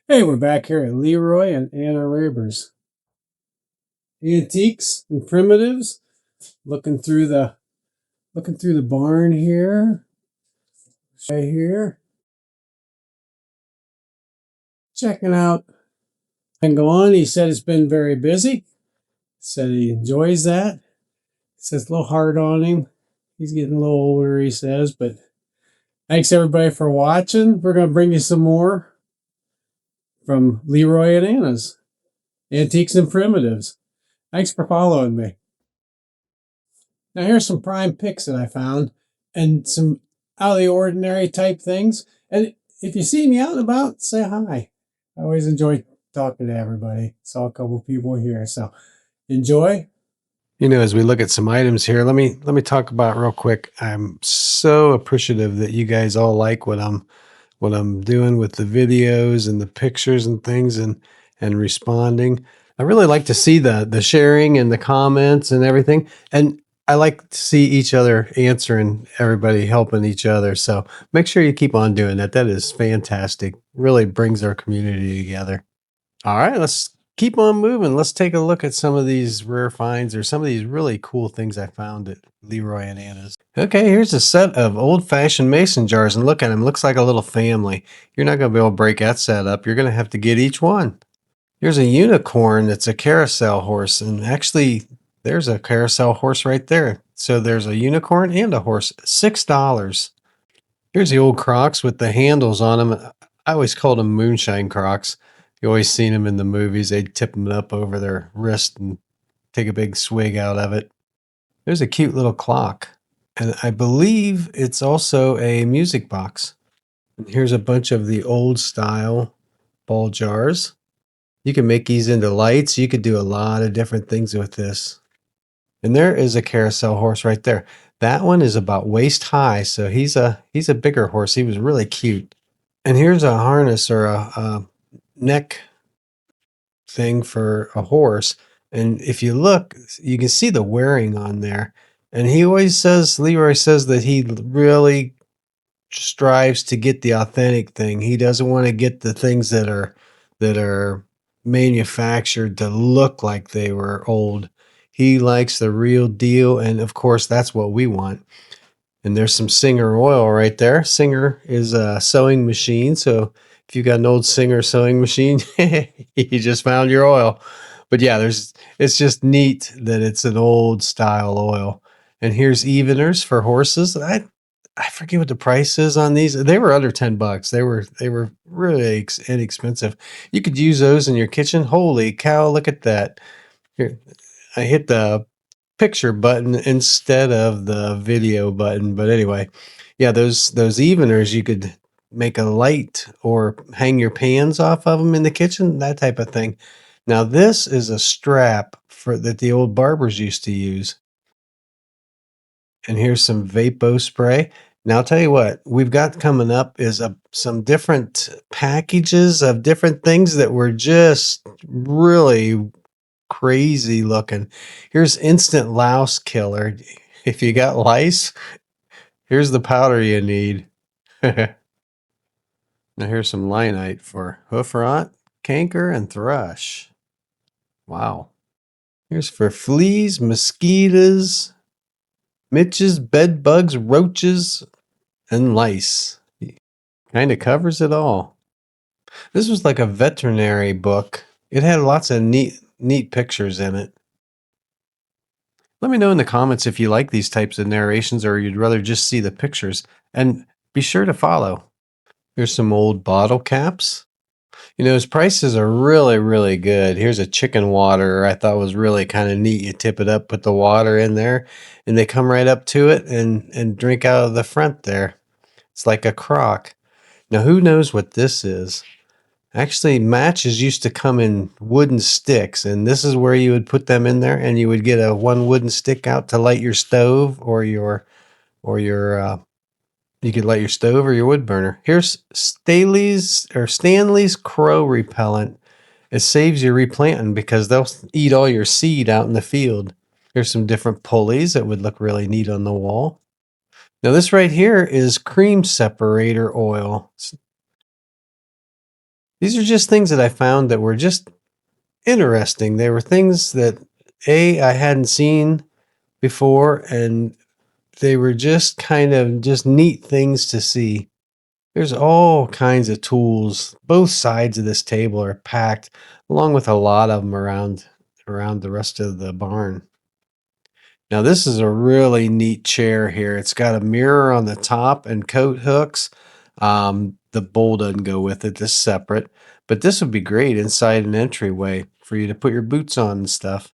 Hey, we're back here at Leroy and Annas. Antiques and primitives. Looking through the barn here. Right here. Checking out and go on. He said it's been very busy. Said he enjoys that. Says a little hard on him. He's getting a little older, he says, but thanks everybody for watching. We're gonna bring you some more from Leroy and Annas. Antiques and primitives. Thanks for following me. Now here's some prime picks that I found and some out of the ordinary type things. And if you see me out and about, say hi. I always enjoy talking to everybody. Saw a couple people here, so enjoy. You know, as we look at some items here, let me talk about real quick. I'm so appreciative that you guys all like what I'm doing with the videos and the pictures and things and responding. I really like to see the sharing and the comments and everything. And I like to see each other answering, everybody helping each other. So make sure you keep on doing that. That is fantastic. Really brings our community together. All right, let's keep on moving. Let's take a look at some of these rare finds or some of these really cool things I found at Leroy and Anna's. Okay, here's a set of old-fashioned mason jars, and look at them. Looks like a little family. You're not going to be able to break that set up. You're going to have to get each one. Here's a unicorn that's a carousel horse, and actually, there's a carousel horse right there. So there's a unicorn and a horse. $6. Here's the old Crocs with the handles on them. I always called them moonshine Crocs. You always seen them in the movies. They'd tip them up over their wrist and take a big swig out of it. There's a cute little clock. And I believe it's also a music box. And here's a bunch of the old style ball jars. You can make these into lights. You could do a lot of different things with this. And there is a carousel horse right there. That one is about waist high, so he's a bigger horse. He was really cute. And here's a harness or a neck thing for a horse. And if you look, you can see the wearing on there. And he always says, Leroy says that he really strives to get the authentic thing. He doesn't want to get the things that are manufactured to look like they were old. He likes the real deal, and of course that's what we want. And there's some Singer oil right there. Singer is a sewing machine, so if you've got an old Singer sewing machine, you just found your oil. But yeah, it's just neat that it's an old style oil. And here's eveners for horses. I forget what the price is on these. They were under $10. They were really inexpensive. You could use those in your kitchen. Holy cow, look at that. Here, I hit the picture button instead of the video button. But anyway, yeah, those eveners, you could make a light or hang your pans off of them in the kitchen, that type of thing. Now this is a strap for that the old barbers used to use. And here's some Vapo spray. Now I'll tell you what we've got coming up is some different packages of different things that were just really crazy looking. Here's instant louse killer. If you got lice, here's the powder you need. Now here's some linite for hoof rot, canker, and thrush. Wow. Here's for fleas, mosquitoes, mitches, bed bugs, roaches, and lice. Kind of covers it all. This was like a veterinary book. It had lots of neat pictures in it. Let me know in the comments if you like these types of narrations or you'd rather just see the pictures. And be sure to follow. Here's some old bottle caps. You know, his prices are really, really good. Here's a chicken water I thought was really kind of neat. You tip it up, put the water in there, and they come right up to it and drink out of the front there. It's like a crock. Now, who knows what this is? Actually, matches used to come in wooden sticks, and this is where you would put them in there, and you would get one wooden stick out to light your stove or your you could light your stove or your wood burner. Here's Stanley's crow repellent. It saves you replanting because they'll eat all your seed out in the field. Here's some different pulleys that would look really neat on the wall. Now this right here is cream separator oil. These are just things that I found that were just interesting. They were things that I hadn't seen before, and they were just kind of just neat things to see. There's all kinds of tools. Both sides of this table are packed, along with a lot of them around the rest of the barn. Now this is a really neat chair here. It's got a mirror on the top and coat hooks. The bowl doesn't go with it. This is separate, but this would be great inside an entryway for you to put your boots on and stuff.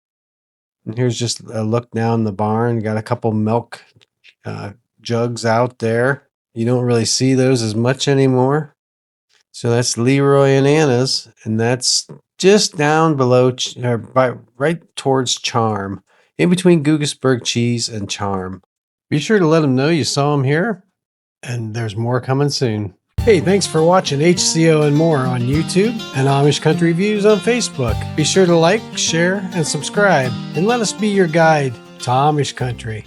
And here's just a look down the barn. Got a couple milk jugs out there. You don't really see those as much anymore. So that's Leroy and Annas, and that's just down below, right towards Charm, in between Gugasburg Cheese and Charm. Be sure to let them know you saw them here, and there's more coming soon. Hey, thanks for watching HCO and More on YouTube and Amish Country Views on Facebook. Be sure to like, share, and subscribe, and let us be your guide to Amish Country.